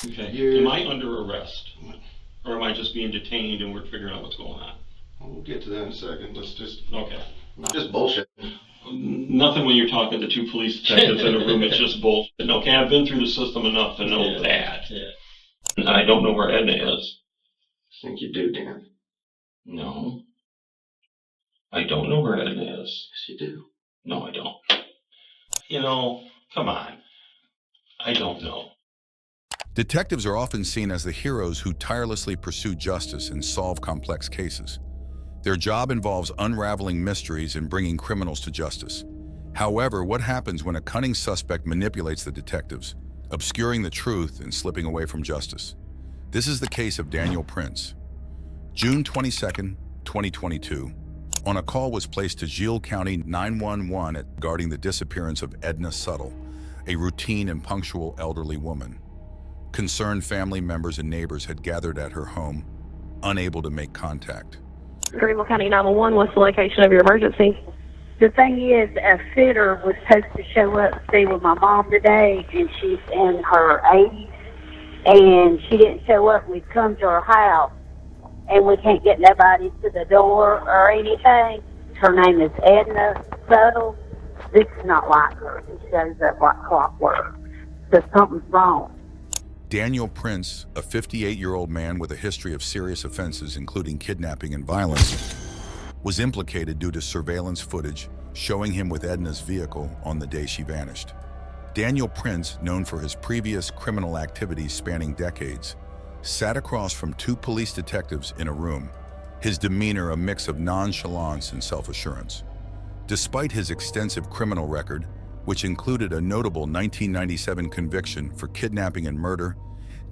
Okay. Am I under arrest? Or am I just being detained and we're figuring out what's going on? We'll get to that in a second. Let's just... Okay. Not just bullshit. Nothing when you're talking to two police detectives in a room, it's just bullshit. Okay, I've been through the system enough to know that. Yeah. I don't know where Edna is. I think you do, Dan. No. I don't know where Edna is. Yes, you do. No, I don't. You know, come on. I don't know. Detectives are often seen as the heroes who tirelessly pursue justice and solve complex cases. Their job involves unraveling mysteries and bringing criminals to justice. However, what happens when a cunning suspect manipulates the detectives, obscuring the truth and slipping away from justice? This is the case of Daniel Printz. June 22, 2022, on a call was placed to Gilles County 911 regarding the disappearance of Edna Suttle, a routine and punctual elderly woman. Concerned family members and neighbors had gathered at her home, unable to make contact. Greenville County 911, what's the location of your emergency? The thing is, a fitter was supposed to show up to stay with my mom today, and she's in her 80s, and she didn't show up. We've come to her house, and we can't get nobody to the door or anything. Her name is Edna Suttle. This is not like her. She shows up like clockwork. So something's wrong. Daniel Printz, a 58-year-old man with a history of serious offenses, including kidnapping and violence, was implicated due to surveillance footage showing him with Edna's vehicle on the day she vanished. Daniel Printz, known for his previous criminal activities spanning decades, sat across from two police detectives in a room, his demeanor a mix of nonchalance and self-assurance. Despite his extensive criminal record, which included a notable 1997 conviction for kidnapping and murder,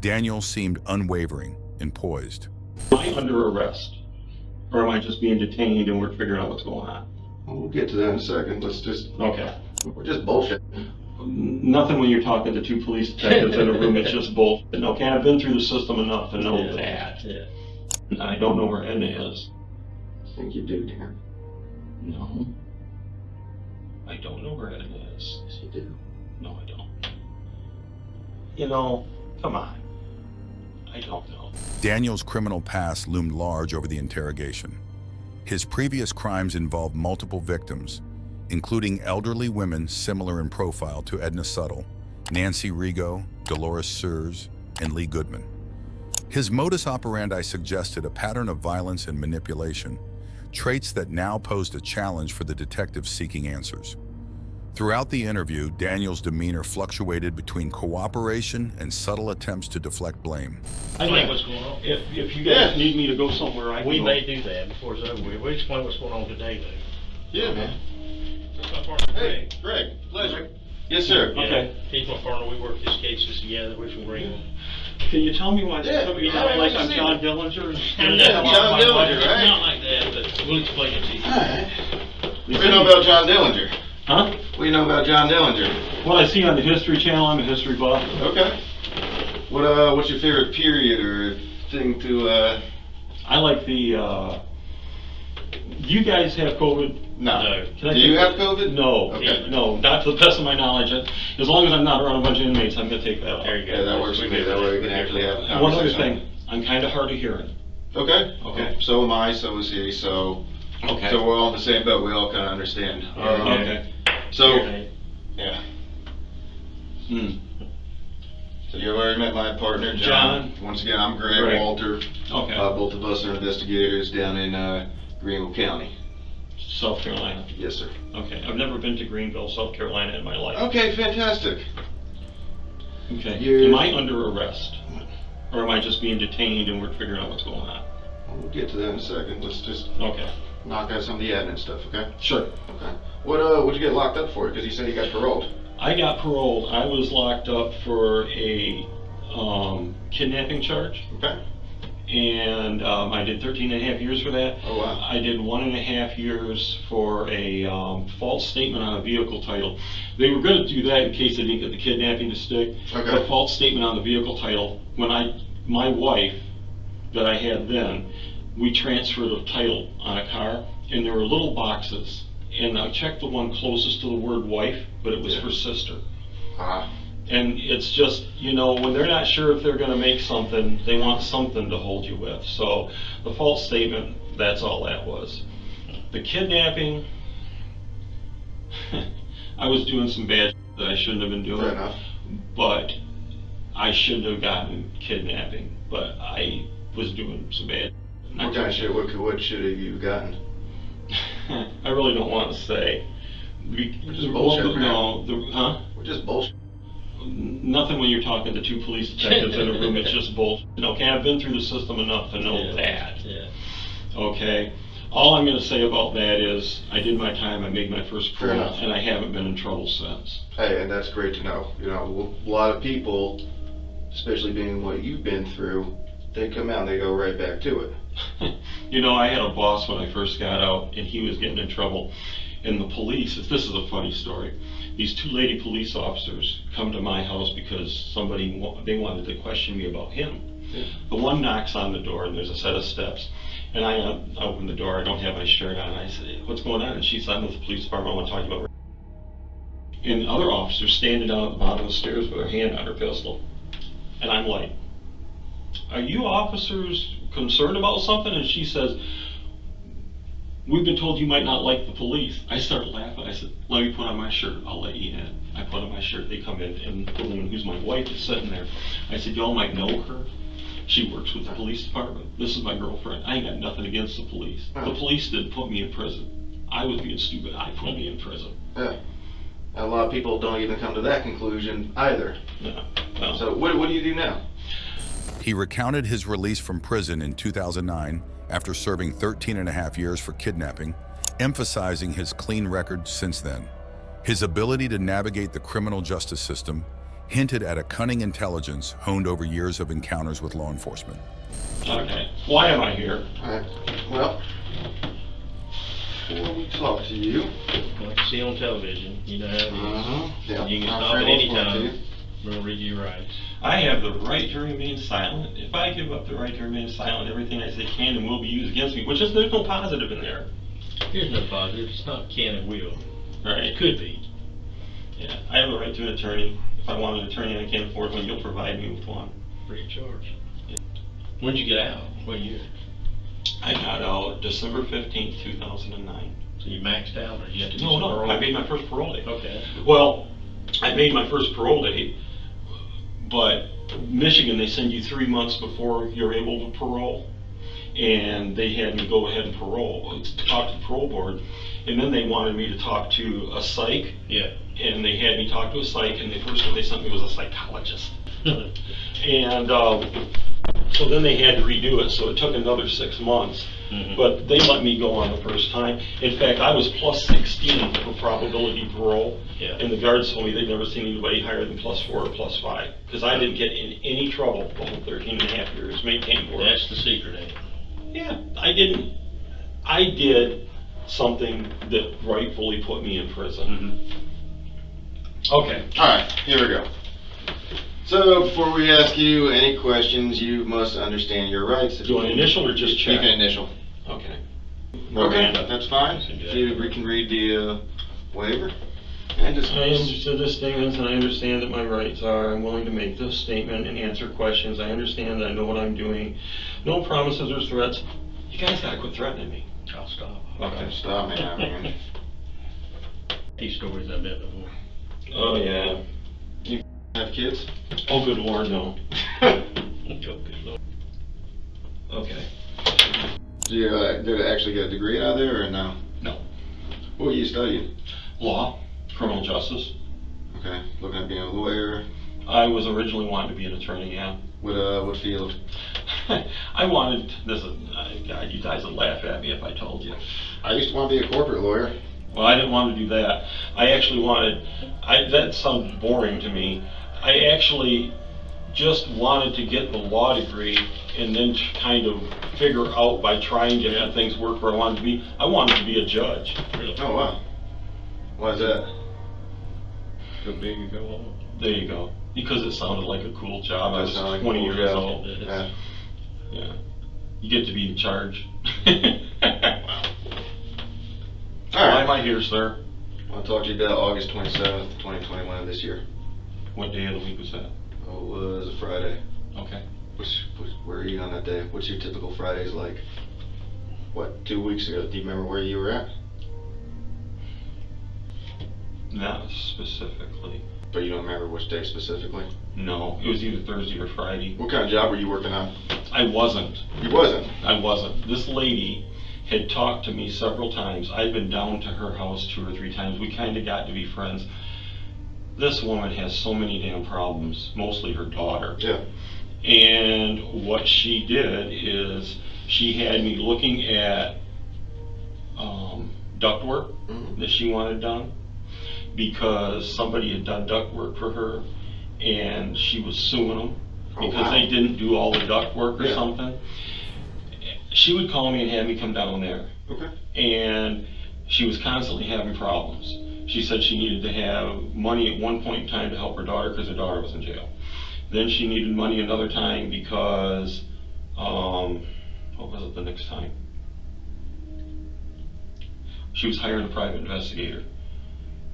Daniel seemed unwavering and poised. Am I under arrest? Or am I just being detained and we're figuring out what's going on? We'll get to that in a second. Let's just... Okay. We're just bullshit. Nothing when you're talking to two police detectives in a room, it's just bullshit. Okay, I've been through the system enough to know that. Yeah. I don't know where Edna is. I think you do, Dan. No. I don't know where Edna is. Yes, you do. No, I don't. You know, come on. I don't know. Daniel's criminal past loomed large over the interrogation. His previous crimes involved multiple victims, including elderly women similar in profile to Edna Suttle, Nancy Rigo, Dolores Sears, and Lee Goodman. His modus operandi suggested a pattern of violence and manipulation, traits that now posed a challenge for the detectives seeking answers. Throughout the interview, Daniel's demeanor fluctuated between cooperation and subtle attempts to deflect blame. I think what's going on. If you guys need me to go somewhere, I can We go. may do that before it's over with. We'll explain what's going on today, though. Yeah, man. Hey, Greg, pleasure. Yes, sir. Yeah, Okay. he's my partner. We work these cases together, which will bring them. Can you tell me why Yeah, put me yeah, down like yeah, I'm see. John Dillinger? John Dillinger, right? Not like that, but we'll explain it to you. Alright. What do you know about John Dillinger? Huh? What do you know about John Dillinger? What I see on the History Channel, I'm a history buff. Okay. What's your favorite period or thing to, I like the, you guys have COVID? No. Can I Do you take- have COVID? No. Okay. No, not to the best of my knowledge. As long as I'm not around a bunch of inmates, I'm gonna take that off. There you go. Yeah, that works for me. That way we can actually have a conversation. One other thing, I'm kinda hard of hearing. Okay. Okay. So am I, so is he, so... Okay. So we're all in the same boat, we all kinda understand. Okay. So, Okay. yeah. Hmm. So you already met my partner, John. Once again, I'm Greg. Greg. Walter. Okay. Both of us are investigators down in Greenville County. South Carolina. Yes, sir. Okay, I've never been to Greenville, South Carolina in my life. Okay, fantastic. Okay. You're- Am I under arrest? Or am I just being detained and we're figuring out what's going on? We'll get to that in a second. Let's just Okay. knock out some of the admin stuff, okay? Sure. Okay. What'd you get locked up for? Because you said you got paroled. I got paroled. I was locked up for a kidnapping charge. Okay. And I did 13 and a half years for that. Oh, wow. I did 1.5 years for a false statement on a vehicle title. They were going to do that in case they didn't get the kidnapping to stick. Okay. But false statement on the vehicle title, when my wife that I had then, we transferred a title on a car, and there were little boxes. And I checked the one closest to the word wife, but it was Yeah. her sister. Ah. And it's just, when they're not sure if they're gonna make something, they want something to hold you with. So the false statement, that's all that was. The kidnapping, I was doing some bad shit that I shouldn't have been doing. Fair enough. But I shouldn't have gotten kidnapping, but I was doing some bad. What kind of shit? What should have you gotten? I really don't want to say. We're just bullshit, No, We're just bullshit. Nothing when you're talking to two police detectives in a room, it's just bullshit. Okay, I've been through the system enough to know that. Yeah. Okay? All I'm going to say about that is, I did my time, I made my first Fair parole, enough. and I haven't been in trouble since. Hey, and that's great to know. A lot of people, especially being what you've been through, they come out and they go right back to it. I had a boss when I first got out, and he was getting in trouble. And the police, this is a funny story, these two lady police officers come to my house because they wanted to question me about him. Yeah. The one knocks on the door, and there's a set of steps. And I open the door, I don't have my shirt on, and I say, "What's going on?" And she said, "I'm with the police department, I want to talk to you about." And other officers standing down at the bottom of the stairs with her hand on her pistol. And I'm like, "Are you officers concerned about something?" And she says, "We've been told you might not like the police." I start laughing. I said, "Let me put on my shirt, I'll let you in." I put on my shirt, they come in, and the woman who's my wife is sitting there. I said, "Y'all might know her. She works with the police department. This is my girlfriend. I ain't got nothing against the police. The police didn't put me in prison. I was being stupid. I put me in prison." Yeah. A lot of people don't even come to that conclusion either. No. So what do you do now? He recounted his release from prison in 2009 after serving 13 and a half years for kidnapping, emphasizing his clean record since then. His ability to navigate the criminal justice system hinted at a cunning intelligence honed over years of encounters with law enforcement. Okay. Why am I here? Alright. Well, before we talk to you. Like you see on television, you know how it is. Yeah. You can I'll stop say at what's any going to you. time. We're going to read you your rights. I have the right to remain silent. If I give up the right to remain silent, everything I say can and will be used against me, there's no positive in there. There's no positive. It's not can and will. Right? It could be. Yeah. I have a right to an attorney. If I want an attorney and I can't afford one, you'll provide me with one. Free of charge. When'd you get out? What year? I got out December 15th, 2009. So you maxed out, or you had to do No, some no, parole? I made my first parole date. Okay. Well, I made my first parole date, but Michigan, they send you 3 months before you're able to parole, and they had me go ahead and talk to the parole board, and then they wanted me to talk to a psych. Yeah. And they had me talk to a psych, and the first one they sent me was a psychologist. And so then they had to redo it, so it took another 6 months. Mhm. But they let me go on the first time. In fact, I was plus 16 for probability parole. Yeah. And the guards told me they'd never seen anybody higher than plus 4 or plus 5. Because I didn't get in any trouble the whole 13 and a half years, maintained work. That's the secret, ain't it? Yeah, I didn't. I did something that rightfully put me in prison. Okay. Alright, here we go. So, before we ask you any questions, you must understand your rights. Do an initial or just You check? can initial. Okay. Okay, that's fine. If you can read the waiver. And just... I understood the statements and I understand that my rights are, I'm willing to make this statement and answer questions. I understand that I know what I'm doing. No promises or threats. You guys gotta quit threatening me. I'll stop. Okay. Stop me, I mean. These stories I've met before. Oh, yeah. Have kids? Oh, good Lord, no. Oh, good Lord. Okay. Do you did it actually get a degree out of there or no? No. What were you studying? Law, criminal justice. Okay, looking at being a lawyer. I was originally wanting to be an attorney, yeah. What field? I wanted, God, you guys would laugh at me if I told you. I used to want to be a corporate lawyer. Well, I didn't want to do that. I actually wanted, that sounds boring to me. I actually just wanted to get the law degree and then kind of figure out by trying to have things work where I wanted to be. I wanted to be a judge. Really? Oh, wow. Why is that? Go big or go home. There you go. Because it sounded like a cool job. I was Does sound like a 20 cool years job. old. Yeah. Yeah. You get to be in charge. Wow. Why am I here, sir? I'll talk to you about August 27th, 2021 of this year. What day of the week was that? Oh, it was a Friday. Okay. Where are you on that day? What's your typical Fridays like? What, 2 weeks ago? Do you remember where you were at? Not specifically. But you don't remember which day specifically? No, it was either Thursday or Friday. What kind of job were you working on? I wasn't. You wasn't? I wasn't. This lady had talked to me several times. I'd been down to her house 2 or 3 times. We kind of got to be friends. This woman has so many damn problems, mostly her daughter. Yeah. And what she did is she had me looking at ductwork that she wanted done, because somebody had done ductwork for her and she was suing them because they didn't do all the ductwork or something. She would call me and have me come down there. Okay. And she was constantly having problems. She said she needed to have money at one point in time to help her daughter because her daughter was in jail. Then she needed money another time because, what was it the next time? She was hiring a private investigator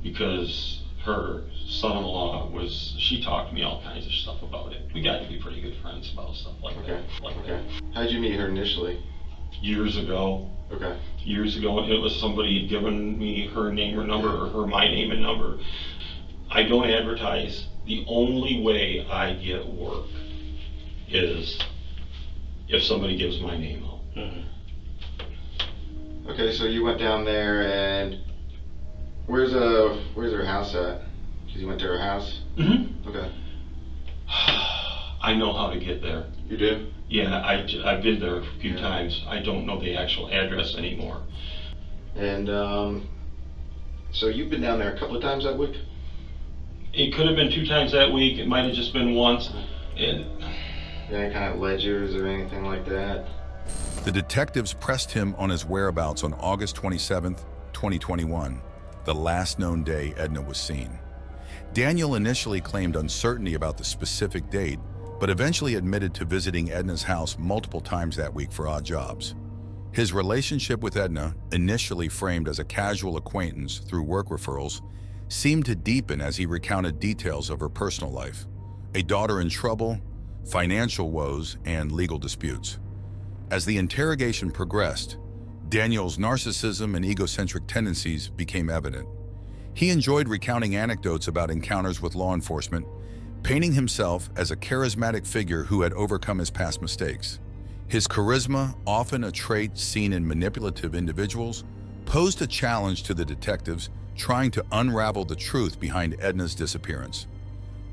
because her son-in-law was, she talked to me all kinds of stuff about it. We got to be pretty good friends about stuff like that. Okay. How'd you meet her initially? Years ago. Okay. Years ago, it was somebody had given me her name or number, or her my name and number. I don't advertise. The only way I get work is if somebody gives my name out. Okay, so you went down there, and where's her house at? Because you went to her house? Okay. I know how to get there. You do? Yeah, I've been there a few times. I don't know the actual address anymore. And so you've been down there a couple of times that week? It could have been 2 times that week. It might have just been once. And any kind of ledgers or anything like that? The detectives pressed him on his whereabouts on August 27th, 2021, the last known day Edna was seen. Daniel initially claimed uncertainty about the specific date, but eventually admitted to visiting Edna's house multiple times that week for odd jobs. His relationship with Edna, initially framed as a casual acquaintance through work referrals, seemed to deepen as he recounted details of her personal life: a daughter in trouble, financial woes, and legal disputes. As the interrogation progressed, Daniel's narcissism and egocentric tendencies became evident. He enjoyed recounting anecdotes about encounters with law enforcement, painting himself as a charismatic figure who had overcome his past mistakes. His charisma, often a trait seen in manipulative individuals, posed a challenge to the detectives trying to unravel the truth behind Edna's disappearance.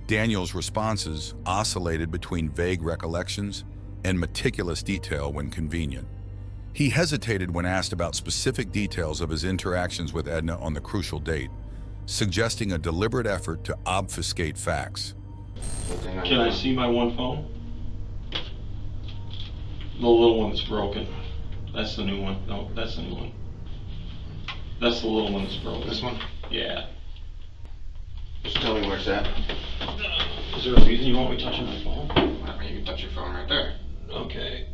Daniel's responses oscillated between vague recollections and meticulous detail when convenient. He hesitated when asked about specific details of his interactions with Edna on the crucial date, suggesting a deliberate effort to obfuscate facts. can I see my one phone? The little one that's broken. That's the new one. No, that's the new one. That's the little one that's broken. This one? Yeah. Just tell me where it's at. Is there a reason you want me touching my phone? I mean, you can touch your phone right there. Okay.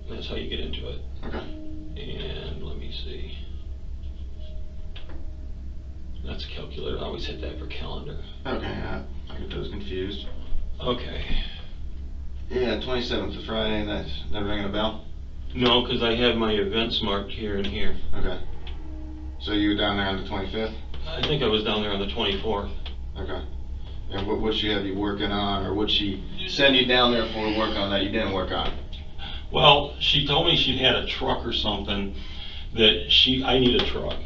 That's how you get into it. Okay. And let me see. That's a calculator. I always hit that for calendar. Okay, I get those confused. Okay. Yeah, 27th of Friday, that's never ringing a bell? No, because I have my events marked here and here. Okay. So you were down there on the 25th? I think I was down there on the 24th. Okay. And what would she have you working on, or would she send you down there for work on that you didn't work on? Well, she told me she had a truck or something that I need a truck.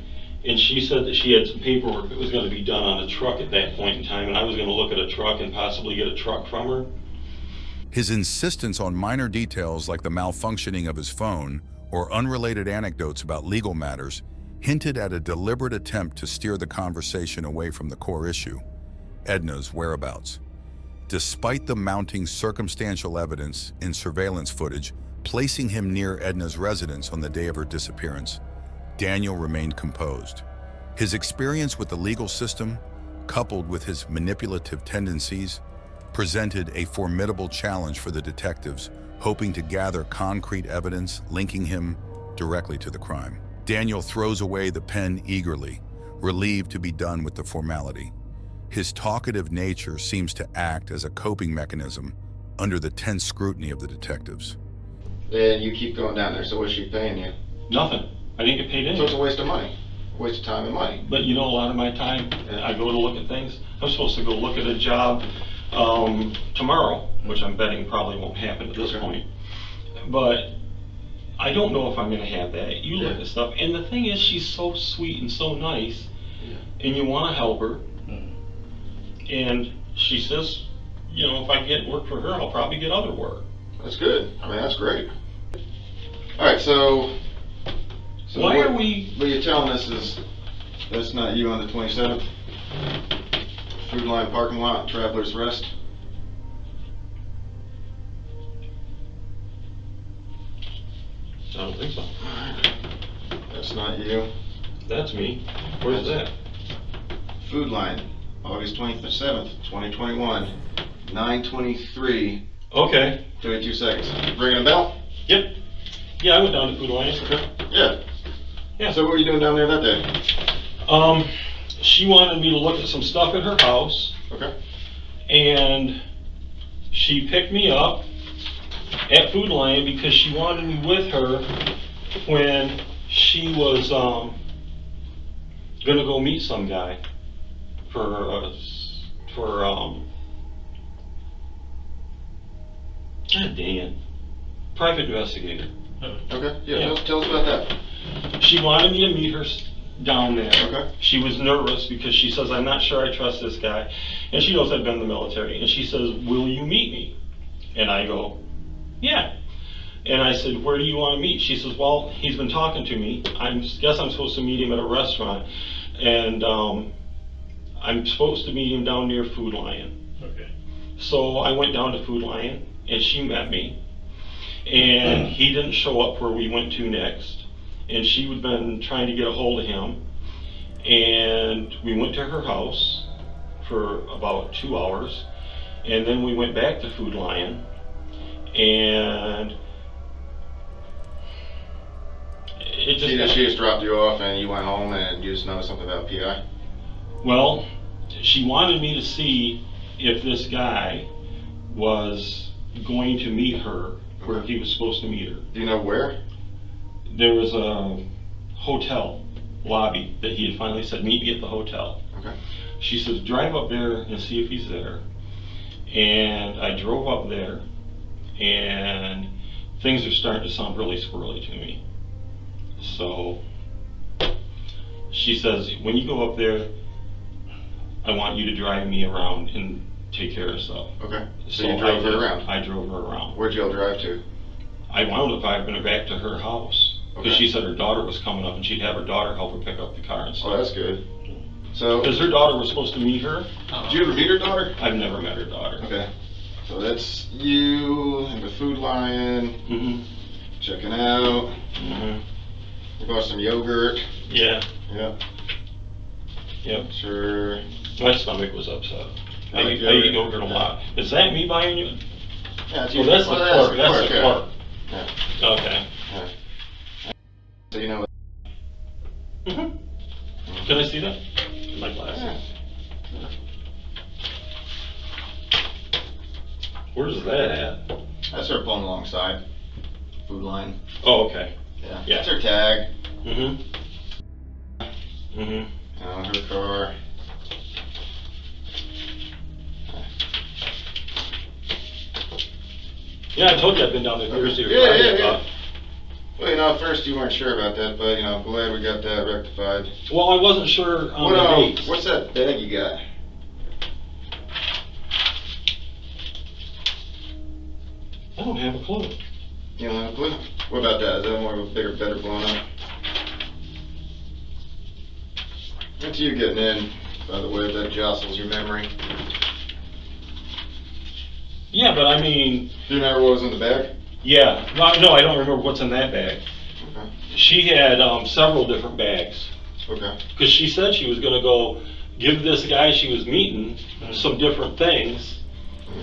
And she said that she had some paperwork that was going to be done on a truck at that point in time, and I was going to look at a truck and possibly get a truck from her. His insistence on minor details like the malfunctioning of his phone or unrelated anecdotes about legal matters hinted at a deliberate attempt to steer the conversation away from the core issue: Edna's whereabouts. Despite the mounting circumstantial evidence in surveillance footage placing him near Edna's residence on the day of her disappearance, Daniel remained composed. His experience with the legal system, coupled with his manipulative tendencies, presented a formidable challenge for the detectives, hoping to gather concrete evidence linking him directly to the crime. Daniel throws away the pen eagerly, relieved to be done with the formality. His talkative nature seems to act as a coping mechanism under the tense scrutiny of the detectives. And you keep going down there, so what's she paying you? Nothing. I didn't get paid So anything. it's a waste of money. A waste of time and money. But you know, a lot of my time, I go to look at things. I'm supposed to go look at a job tomorrow, which I'm betting probably won't happen at this Okay. point. But I don't know if I'm going to have that. You look Yeah. at stuff, and the thing is, she's so sweet and so nice, Yeah. and you want to help her. Mhm. And she says, you know, if I get work for her, I'll probably get other work. That's good. I mean, that's great. All right, so Why what, are we? what you're telling us is that's not you on the 27th? Food Line parking lot, Traveler's Rest? I don't think so. That's not you. That's me. Where's that? Food Line, August 27th, 2021, 9:23, Okay. 32 seconds. Ringing a bell? Yep. Yeah, I went down to Food Alliance. Okay. Yeah. Yeah. So what were you doing down there that day? She wanted me to look at some stuff at her house, Okay. and she picked me up at Food Lion because she wanted me with her when she was gonna go meet some guy for God dang it, private investigator. Okay. Yeah. Yeah. Tell us about that. She wanted me to meet her down there. Okay. She was nervous because she says, I'm not sure I trust this guy. And she knows I've been in the military. And she says, will you meet me? And I go, yeah. And I said, where do you want to meet? She says, well, he's been talking to me. I guess I'm supposed to meet him at a restaurant. And I'm supposed to meet him down near Food Lion. Okay. So I went down to Food Lion, and she met me. And he didn't show up where we went to next. And she had been trying to get a hold of him. And we went to her house for about 2 hours. And then we went back to Food Lion. And it just... She just dropped you off and you went home and you just noticed something about PI? Well, she wanted me to see if this guy was going to meet her where he was supposed to meet her. Do you know where? There was a hotel lobby that he had finally said, meet me at the hotel. Okay. She says, drive up there and see if he's there. And I drove up there, and things are starting to sound really squirrely to me. So she says, when you go up there, I want you to drive me around and take care of stuff. Okay. So you drove I her did. around? I drove her around. Where'd you all drive to? I wound up driving her back to her house because Okay. she said her daughter was coming up and she'd have her daughter help her pick up the car and Oh, stuff. that's good. So, Because her daughter was supposed to meet her. did you ever meet her daughter? I've never met her daughter. Okay. So that's you and the Food Lion, Mm-hmm. checking out. Mm-hmm. We bought some yogurt. Yeah. Yep. Yep. Sure. My stomach was upset. I like eat yogurt. yogurt a lot. Is that me buying you? Yeah, it's Oh, that's the pork. That's the yeah. pork. Yeah. Okay. Yeah. So you know. Mm-hmm. Can I see that? My glasses. Yeah. Where's that at? That's her pulling alongside. Food Line. Oh, okay. Yeah. Yeah. That's her tag. Mm-hmm. Mm-hmm. Her car. Yeah, I told you I've been down there Thursday or Yeah, Friday. yeah, I yeah. thought. Well, you know, at first you weren't sure about that, but you know, I'm glad we got that rectified. Well, I wasn't sure on the dates. What's that bag you got? I don't have a clue. You don't have a clue? What about that? Is that more of a bigger, better blown up? That's you getting in, by the way, if that jostles your memory. Yeah, but I mean, Do you remember what was in the bag? yeah. No, I don't remember what's in that bag. Okay. She had several different bags. Okay. Because she said she was going to go give this guy she was meeting some different things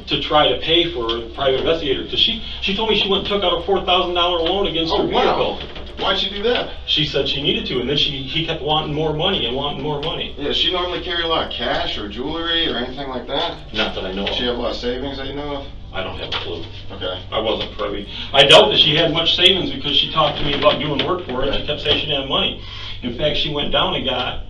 to try to pay for a private investigator. Because she told me she went and took out a $4,000 loan against her vehicle. Why'd she do that? She said she needed to, and then he kept wanting more money and wanting more money. Yeah, does she normally carry a lot of cash or jewelry or anything like that? Not that I know Does she of. have a lot of savings that you know of? I don't have a clue. Okay. I wasn't privy. I doubt that she had much savings because she talked to me about doing work for her, and she kept saying she didn't have money. In fact, she went down and got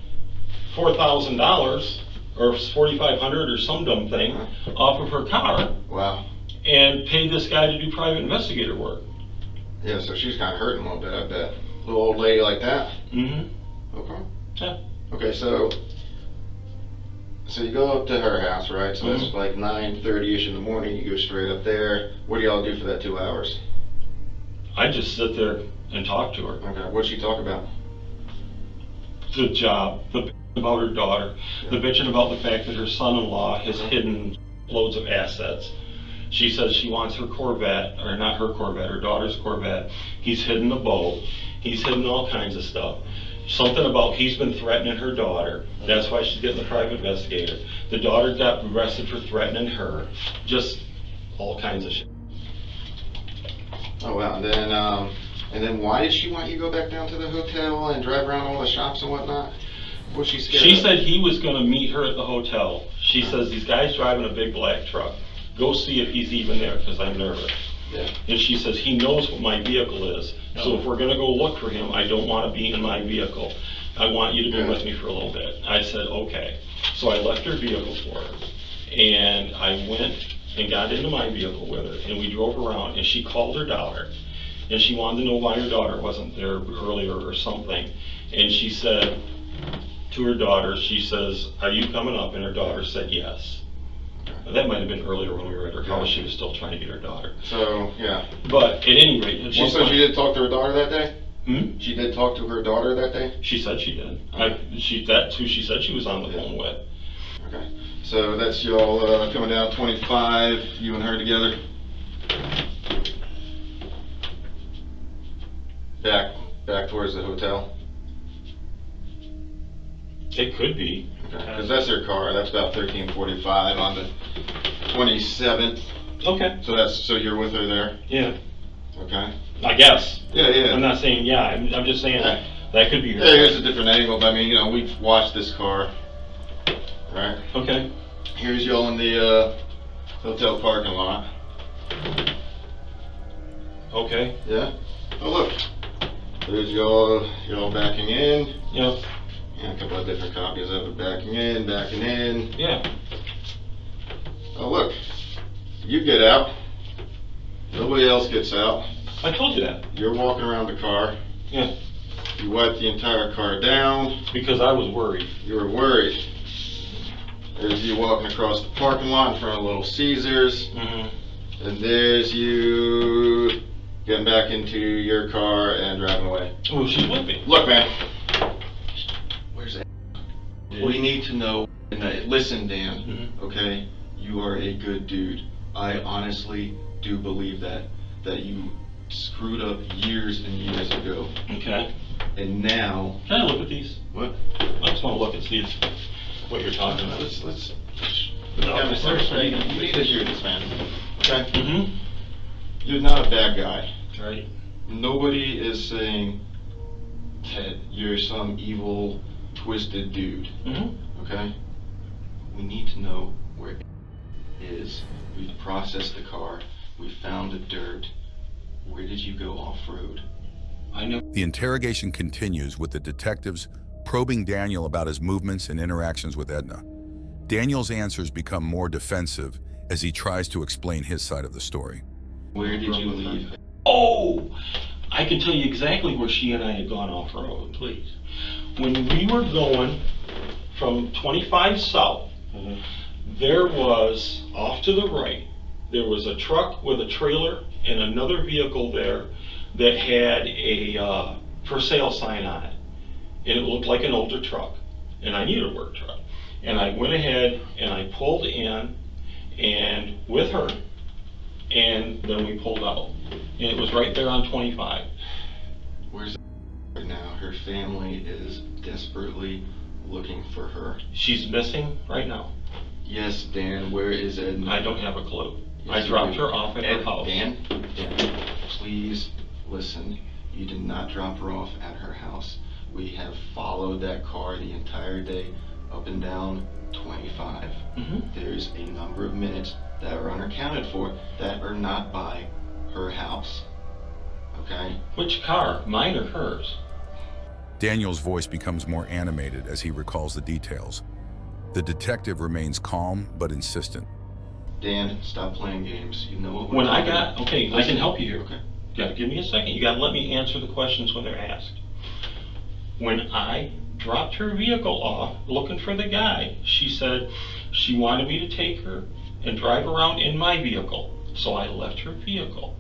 $4,000 or $4,500 or some dumb thing off of her car. Wow. And paid this guy to do private investigator work. Yeah, so she's kind of hurting a little bit, I bet. Little old lady like that? Mm-hmm. Okay. Yeah. Okay, so you go up to her house, right? So that's like 9:30ish in the morning. You go straight up there. What do y'all do for that 2 hours? I just sit there and talk to her. Okay. What'd she talk about? The job, the bitching about her daughter, the bitching about the fact that her son-in-law has hidden loads of assets. She says she wants her Corvette, or not her Corvette, her daughter's Corvette. He's hidden the boat. He's hidden all kinds of stuff. Something about he's been threatening her daughter. That's why she's getting the private investigator. The daughter got arrested for threatening her. Just all kinds of shit. Oh wow. And then why did she want you to go back down to the hotel and drive around all the shops and whatnot? What's she scared She of? said he was going to meet her at the hotel. She says these guys driving a big black truck. Go see if he's even there, because I'm nervous. Yeah. And she says he knows what my vehicle is. So if we're going to go look for him, I don't want to be in my vehicle. I want you to be with me for a little bit. I said, okay. So I left her vehicle for her. And I went and got into my vehicle with her. And we drove around. And she called her daughter. And she wanted to know why her daughter wasn't there earlier or something. And she said to her daughter, she says, are you coming up? And her daughter said yes. That might have been earlier when we were at her house. She was still trying to get her daughter. So, yeah. But at any rate, She did talk to her daughter that day? She did talk to her daughter that day? She said she did. That's who she said she was on the phone with. Okay. So that's y'all coming down 25, you and her together? Back towards the hotel? It could be. Okay. Because that's her car. That's about 13:45 on the 27th. Okay. So you're with her there? Yeah. Okay. I guess. Yeah. I'm not saying yeah. I'm just saying that could be her. Yeah, here's a different angle. But I mean, we've watched this car, right? Okay. Here's y'all in the hotel parking lot. Okay. Yeah. Oh look. There's y'all backing in. Yeah. Yeah, a couple of different copies of it. Backing in. Yeah. Oh look. You get out. Nobody else gets out. I told you that. You're walking around the car. Yeah. You wipe the entire car down. Because I was worried. You were worried. There's you walking across the parking lot in front of Little Caesars. Mm-hmm. And there's you getting back into your car and driving away. Oh, she's with me. Look, man. Where's that? We need to know. Listen, Dan. Okay, you are a good dude. I honestly do believe that you screwed up years and years ago. Okay. And now. Can I look at these? What? I just want to look and see what you're talking about. Let's. No, You need to hear this, man. Okay. Mm-hmm. You're not a bad guy. Right. Nobody is saying that you're some evil, twisted dude. Mm-hmm. Okay? We need to know where it is. We've processed the car. We found the dirt. Where did you go off-road? I know. The interrogation continues with the detectives probing Daniel about his movements and interactions with Edna. Daniel's answers become more defensive as he tries to explain his side of the story. Where did you leave? Oh! I can tell you exactly where she and I had gone off-road. Please. When we were going from 25 south, there was, off to the right, there was a truck with a trailer and another vehicle there that had a for sale sign on it. And it looked like an older truck. And I needed a work truck. And I went ahead and I pulled in and with her, and then we pulled out. And it was right there on 25. Where's right now? Her family is desperately looking for her. She's missing right now. Yes, Dan, where is Edna? I don't have a clue. Yes, I dropped you do. her off at her house. Dan, please listen. You did not drop her off at her house. We have followed that car the entire day, up and down 25. There's a number of minutes that are unaccounted for that are not by her house. Okay? Which car? Mine or hers? Daniel's voice becomes more animated as he recalls the details. The detective remains calm but insistent. Dan, stop playing games. You know what we're When I talking got, about. okay, I can help you here. Okay. You gotta give me a second. You gotta let me answer the questions when they're asked. When I dropped her vehicle off looking for the guy, she said she wanted me to take her and drive around in my vehicle. So I left her vehicle.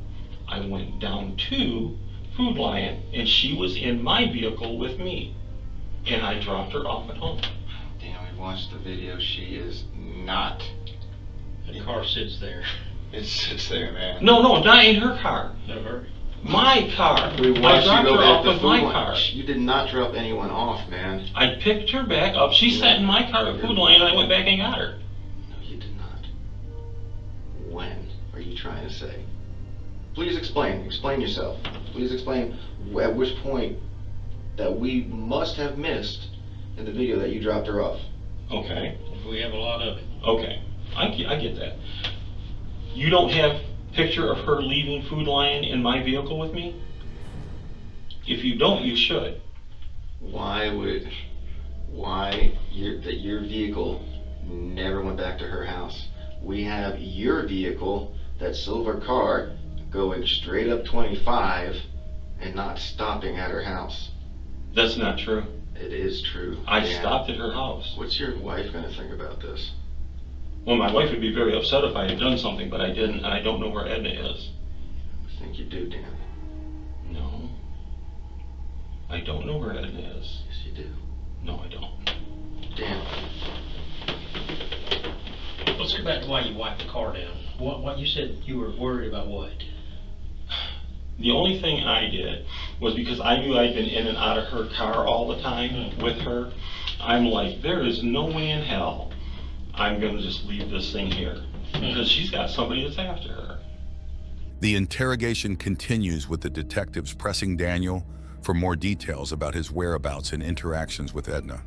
I went down to Food Lion and she was in my vehicle with me. And I dropped her off at home. Dan, we watched the video. She is not. The car sits there. It sits there, man. No, not in her car. Never. My car. We I watched you dropped go her back off to with Food my Lion. car. You did not drop anyone off, man. I picked her back up. She sat in my car at Food Lion and I went back and got her. No, you did not. When are you trying to say? Please explain. Explain yourself. Please explain at which point that we must have missed in the video that you dropped her off. Okay. We have a lot of it. Okay. I get that. You don't have picture of her leaving Food Lion in my vehicle with me? If you don't, you should. Why your vehicle never went back to her house? We have your vehicle, that silver car, going straight up 25 and not stopping at her house. That's not true. It is true. I Dan. stopped at her house. What's your wife gonna think about this? Well, my wife would be very upset if I had done something, but I didn't, and I don't know where Edna is. I think you do, Dan. No. I don't know where Edna is. Yes, you do. No, I don't. Dan. Let's go back to why you wiped the car down. What you said you were worried about what? The only thing I did was because I knew I'd been in and out of her car all the time with her. I'm like, there is no way in hell I'm going to just leave this thing here because she's got somebody that's after her. The interrogation continues with the detectives pressing Daniel for more details about his whereabouts and interactions with Edna.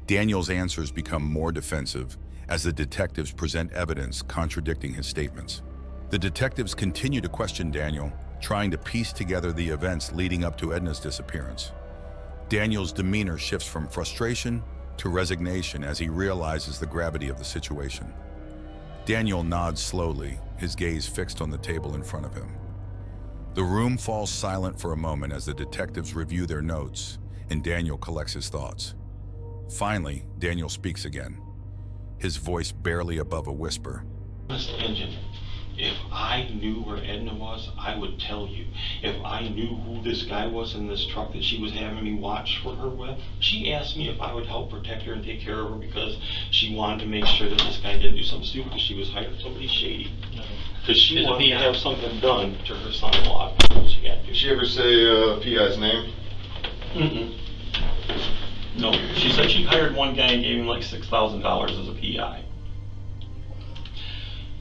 Daniel's answers become more defensive as the detectives present evidence contradicting his statements. The detectives continue to question Daniel, trying to piece together the events leading up to Edna's disappearance. Daniel's demeanor shifts from frustration to resignation as he realizes the gravity of the situation. Daniel nods slowly, his gaze fixed on the table in front of him. The room falls silent for a moment as the detectives review their notes and Daniel collects his thoughts. Finally, Daniel speaks again, his voice barely above a whisper. Mr. Engine, if I knew where Edna was, I would tell you. If I knew who this guy was in this truck that she was having me watch for her with, she asked me if I would help protect her and take care of her because she wanted to make sure that this guy didn't do something stupid because she was hiring somebody shady. Because she wanted to have something done to her son-in-law. She had to. Did she ever say P.I.'s name? Mm-mm. No, she said she hired one guy and gave him like $6,000 as a PI.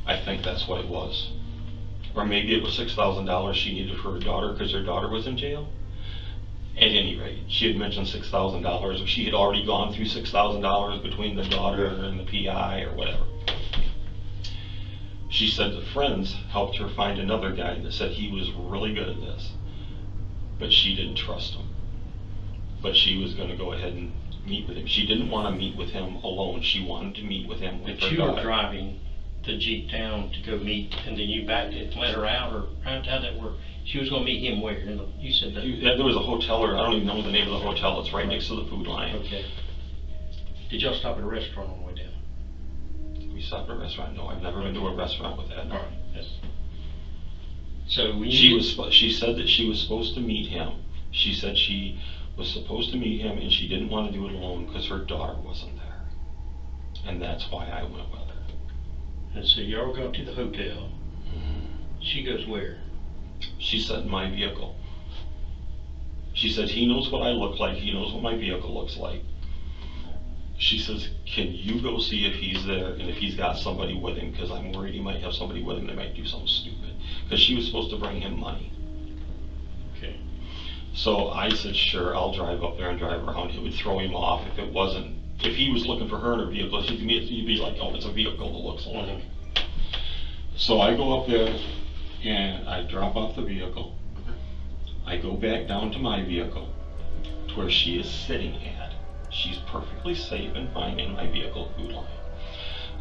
I think that's what it was. Or maybe it was $6,000 she needed for her daughter because her daughter was in jail. At any rate, she had mentioned $6,000, or she had already gone through $6,000 between the daughter and the PI or whatever. She said that friends helped her find another guy that said he was really good at this, but she didn't trust him. But she was going to go ahead and meet with him. She didn't want to meet with him alone. She wanted to meet with him with But her you were daughter. driving the Jeep down to go meet, and then you backed it, let her out, or how'd that work? She was gonna meet him where? You said that. Yeah, there was a hotel, or I don't even know the name of the hotel. It's right next to the Food Lion. Okay. Did y'all stop at a restaurant on the way down? We stopped at a restaurant. No, I've never been to a restaurant with that. All right. Yes. So when She said that she was supposed to meet him. She said she was supposed to meet him, and she didn't want to do it alone because her daughter wasn't there, and that's why I went with her. And so y'all go up to the hotel. She goes where? She said in my vehicle. She said he knows what I look like. He knows what my vehicle looks like. She says, can you go see if he's there and if he's got somebody with him, because I'm worried he might have somebody with him that might do something stupid. Because she was supposed to bring him money. Okay. So I said, sure, I'll drive up there and drive around. It would throw him off if he was looking for her in her vehicle. He'd be like, oh, it's a vehicle that looks alike. So I go up there and I drop off the vehicle. I go back down to my vehicle to where she is sitting at. She's perfectly safe and fine in my vehicle, food line.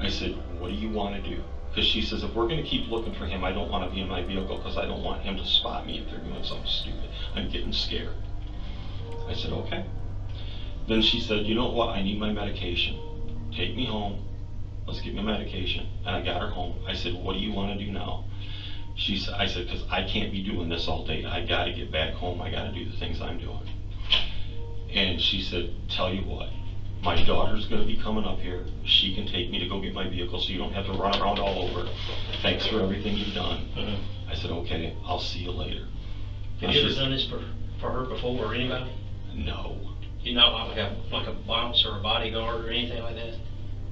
I said, what do you want to do? Because she says, if we're going to keep looking for him, I don't want to be in my vehicle because I don't want him to spot me if they're doing something stupid. I'm getting scared. I said, okay. Then she said, you know what? I need my medication. Take me home. Let's get my medication. And I got her home. I said, what do you want to do now? I said, because I can't be doing this all day. I got to get back home. I got to do the things I'm doing. And she said, tell you what, my daughter's going to be coming up here. She can take me to go get my vehicle so you don't have to run around all over. Thanks for everything you've done. I said, okay, I'll see you later. Have you ever done this for her before or anybody? No. You're not like a bouncer or a bodyguard or anything like that?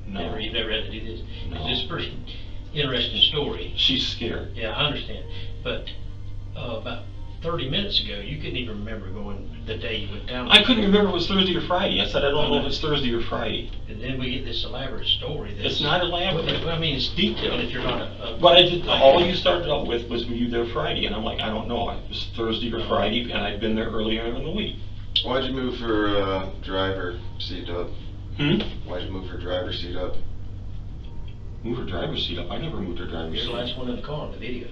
No. You've never had to do this? No. This is a pretty interesting story. She's scared. Yeah, I understand. But about 30 minutes ago, you couldn't even remember going the day you went down. I couldn't remember if it was Thursday or Friday. I said, I don't know if it's Thursday or Friday. And then we get this elaborate story. It's not elaborate. Well, I mean, it's detailed if you're not a But I did, all you started out with was, were you there Friday? And I'm like, I don't know. It was Thursday or Friday, and I'd been there earlier in the week. Why'd you move her driver seat up? Why'd you move her driver's seat up? Move her driver's seat up? I never moved her driver's You're seat. the last one in the car in the video.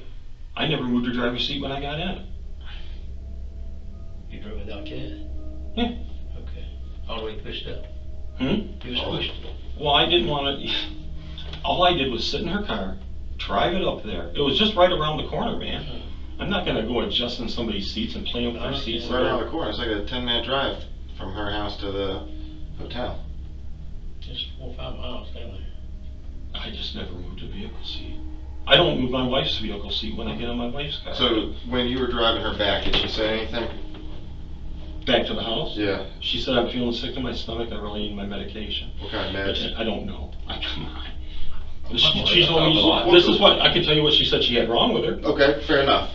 I never moved her driver's seat when I got in. You drove without Cat? Yeah. Okay. All the way pushed up? He was pushed. Well, I didn't want to. All I did was sit in her car, drive it up there. It was just right around the corner, man. I'm not going to go adjusting somebody's seats and playing with their seats. Right around the corner. It's like a 10-minute drive from her house to the hotel. Just 4 or 5 miles down there. I just never moved a vehicle seat. I don't move my wife's vehicle seat when I get in my wife's car. So when you were driving her back, did she say anything? Back to the house? Yeah. She said, I'm feeling sick to my stomach. I really need my medication. What kind of medicine? I don't know. Come on. This is what I can tell you what she said she had wrong with her. Okay, fair enough.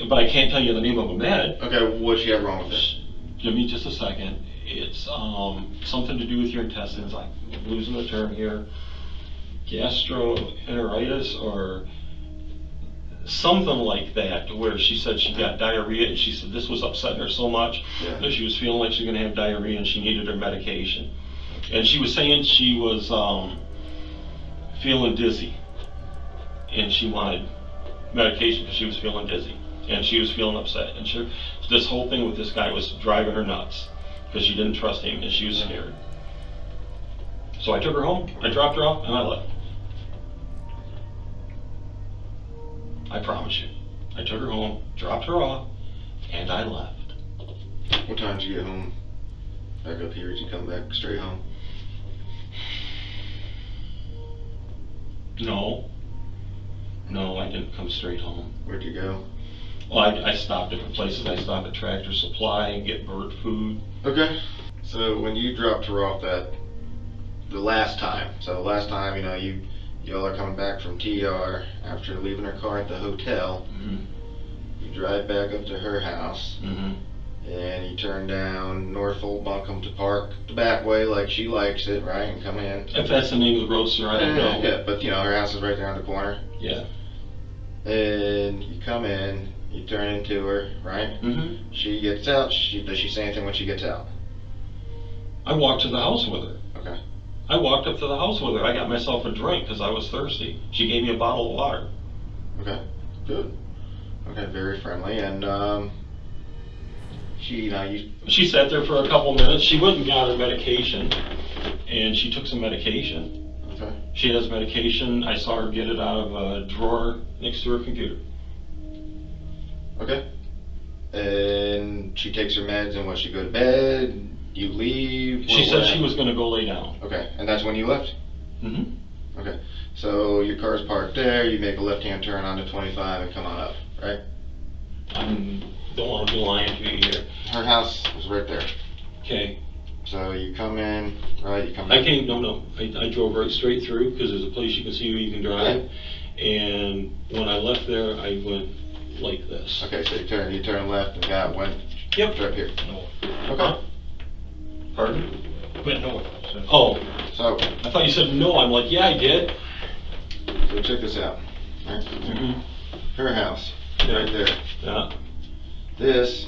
But I can't tell you the name of a med. Okay, what she had wrong with it? Give me just a second. It's something to do with your intestines. I'm losing the term here. Gastroenteritis or something like that, to where she said she got diarrhea, and she said this was upsetting her so much that she was feeling like she was going to have diarrhea and she needed her medication. And she was saying she was feeling dizzy, and she wanted medication because she was feeling dizzy, and she was feeling upset. And this whole thing with this guy was driving her nuts because she didn't trust him and she was scared. So I took her home, I dropped her off, and I left. I promise you. I took her home, dropped her off, and I left. What time did you get home? Back up here, did you come back straight home? No, I didn't come straight home. Where'd you go? Well, I stopped different places. I stopped at Tractor Supply and get bird food. Okay. So when you dropped her off the last time, y'all are coming back from TR after leaving her car at the hotel. You drive back up to her house, and you turn down North Old Buncombe to park the back way like she likes it, right, and come in. If that's the name of the road, sir, I don't know. Yeah, but her house is right there on the corner. Yeah. And you come in, you turn into her, right? She gets out. Does she say anything when she gets out? I walked to the house with her. Okay. I walked up to the house with her. I got myself a drink because I was thirsty. She gave me a bottle of water. Okay, good. Okay, very friendly. And she sat there for a couple minutes. She went and got her medication, and she took some medication. Okay. She has medication. I saw her get it out of a drawer next to her computer. Okay. And she takes her meds, and she go to bed? You leave? She said she was going to go lay down. Okay, and that's when you left? Okay, so your car's parked there, you make a left-hand turn onto 25 and come on up, right? I don't want to be lying to you here. Her house was right there. Okay. So you come in, right, you come back. I drove right straight through because there's a place you can see where you can drive. And when I left there, I went like this. Okay, so you turn left and got went Yep. right here. North. Okay. Pardon? Went north, so. Oh, So, I thought you said no. I'm like, yeah, I did. so check this out. Right? Mm-hmm. Her house, Yeah. right there. Yeah. This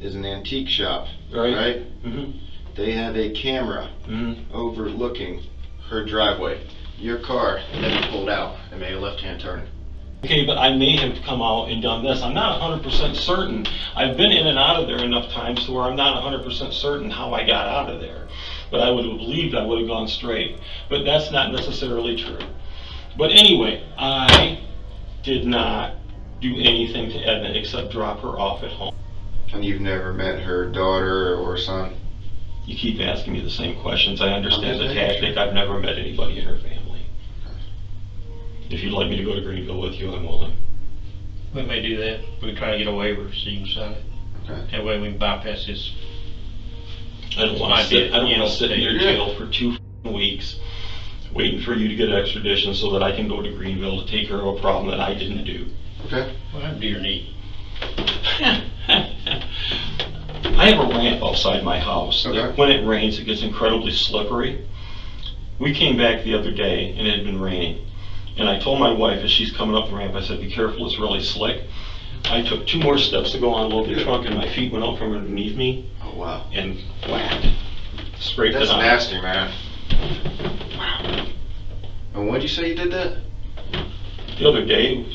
is an antique shop, right? Mm-hmm. They have a camera Mm-hmm. overlooking her driveway. Your car then pulled out and made a left-hand turn. Okay, but I may have come out and done this. I'm not 100% certain. I've been in and out of there enough times to where I'm not 100% certain how I got out of there. But I would have believed I would have gone straight. But that's not necessarily true. But anyway, I did not do anything to Edna except drop her off at home. And you've never met her daughter or son? You keep asking me the same questions. I understand I'm the just making tactic. I've never met anybody in her family. If you'd like me to go to Greenville with you, I'm willing. We may do that. We try to get a waiver so you can sign it. Okay. That way we can bypass this. I don't want to sit. I don't want to sit in your jail for 2 weeks, waiting for you to get extradition so that I can go to Greenville to take care of a problem that I didn't do. Okay. What happened to your knee? I have a ramp outside my house. Okay. When it rains, it gets incredibly slippery. We came back the other day and it had been raining. And I told my wife as she's coming up the ramp, I said, be careful, it's really slick. I took 2 more steps to go unload the trunk and my feet went out from underneath me Oh, wow. and whacked. Scraped That's it out. nasty, man. Wow. And when'd you say you did that? The other day,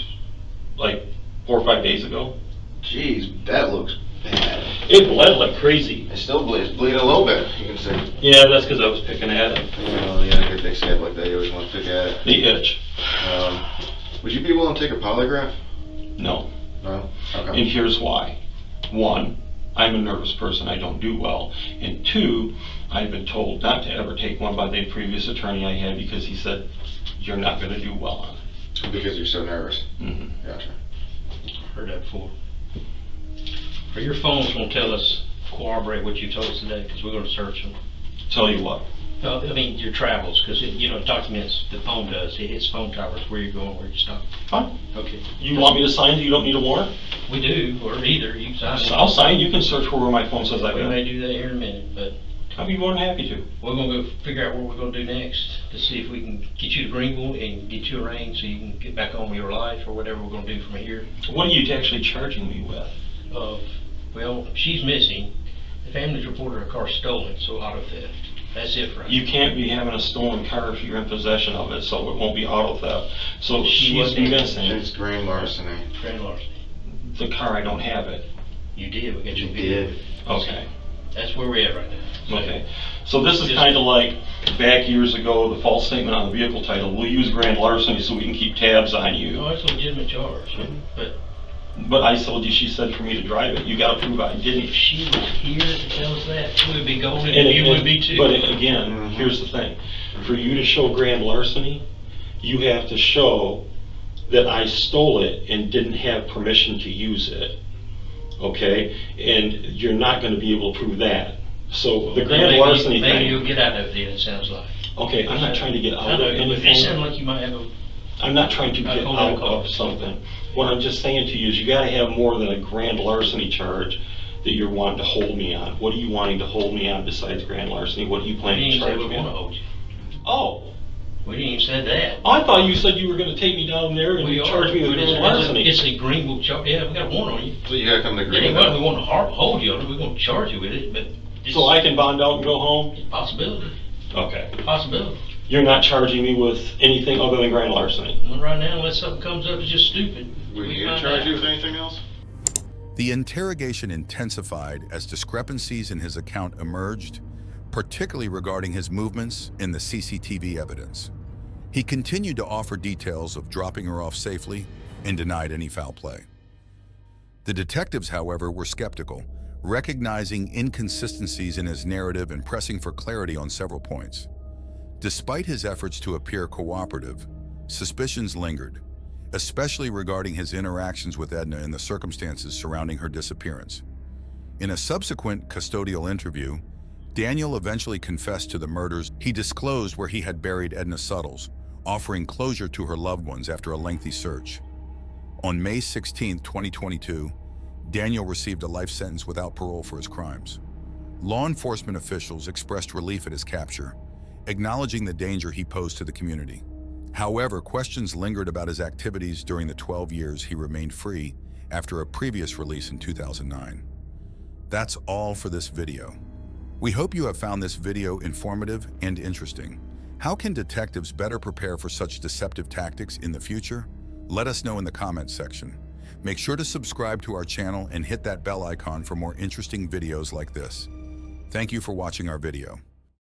like 4 or 5 days ago. Jeez, that looks bad. It bled like crazy. It still bleeds. Bleeding a little bit, you can see. Yeah, that's because I was picking at it. Well, yeah, if they say it like that, you always want to pick at it. The itch. Would you be willing to take a polygraph? No. No? And Okay. here's why. 1, I'm a nervous person, I don't do well. And 2, I've been told not to ever take one by the previous attorney I had because he said, you're not going to do well on it. Because you're so nervous. Mm-hmm. Gotcha. Heard that before. Or your phone's gonna tell us, corroborate what you told us today, because we're gonna search them. Tell you what. I mean, your travels, because it documents, the phone does, it hits phone towers, where you're going, where you stop. Fine. Okay. You want me to sign so you don't need a warrant? We do, or either, you sign it. I'll sign. You can search for where my phone says I We got. may do that here in a minute, but I'll be more than happy to. we're gonna go figure out what we're gonna do next, to see if we can get you to Greenville and get you arraigned so you can get back on with your life, or whatever we're gonna do from here. What are you actually charging me with? Well, she's missing. The family's reported her car stolen, so auto theft. That's it for us. You can't be having a stolen car if you're in possession of it, so it won't be auto theft. So She she's wasn't- missing It's grand larceny. Grand larceny. the car. I don't have it. You did, we got You your video. did. Okay. That's where we're at right now. So, Okay. So this is kind of like back years ago, the false statement on the vehicle title. We'll use grand larceny so we can keep tabs on you. No, it's a legitimate charge, but But I told you, she said for me to drive it. You got to prove I didn't. if she was here to tell us that, we would be golden, And and you would be too. But again, Mhm. here's the thing. For you to show grand larceny, you have to show that I stole it and didn't have permission to use it. Okay? And you're not going to be able to prove that. So the grand larceny Maybe thing. you'll get out of it, it sounds like. Okay, I'm not trying to get I out know, of but it anything. sounds like you might have a, I'm not trying to get Hold out on, of something. What I'm just saying to you is you gotta have more than a grand larceny charge that you're wanting to hold me on. What are you wanting to hold me on besides grand larceny? What are you we planning didn't to even say charge we me wanna on? hold you. Oh, We didn't even say that. I thought you said you were gonna take me down there and We are. charge me with grand larceny. It's a Greenville charge, yeah, we got a warrant on you. So you gotta come to It ain't what we Greenville. wanna hold you on it, we're gonna charge you with it, but it's So I can bond out and go home? a possibility, Okay. possibility. You're not charging me with anything other than grand larceny? Well, right now, unless something comes up that's just stupid. We need to find charge out. you with anything else? The interrogation intensified as discrepancies in his account emerged, particularly regarding his movements in the CCTV evidence. He continued to offer details of dropping her off safely and denied any foul play. The detectives, however, were skeptical, recognizing inconsistencies in his narrative and pressing for clarity on several points. Despite his efforts to appear cooperative, suspicions lingered, especially regarding his interactions with Edna and the circumstances surrounding her disappearance. In a subsequent custodial interview, Daniel eventually confessed to the murders. He disclosed where he had buried Edna Suttles, offering closure to her loved ones after a lengthy search. On May 16, 2022, Daniel received a life sentence without parole for his crimes. Law enforcement officials expressed relief at his capture, acknowledging the danger he posed to the community. However, questions lingered about his activities during the 12 years he remained free after a previous release in 2009. That's all for this video. We hope you have found this video informative and interesting. How can detectives better prepare for such deceptive tactics in the future? Let us know in the comments section. Make sure to subscribe to our channel and hit that bell icon for more interesting videos like this. Thank you for watching our video.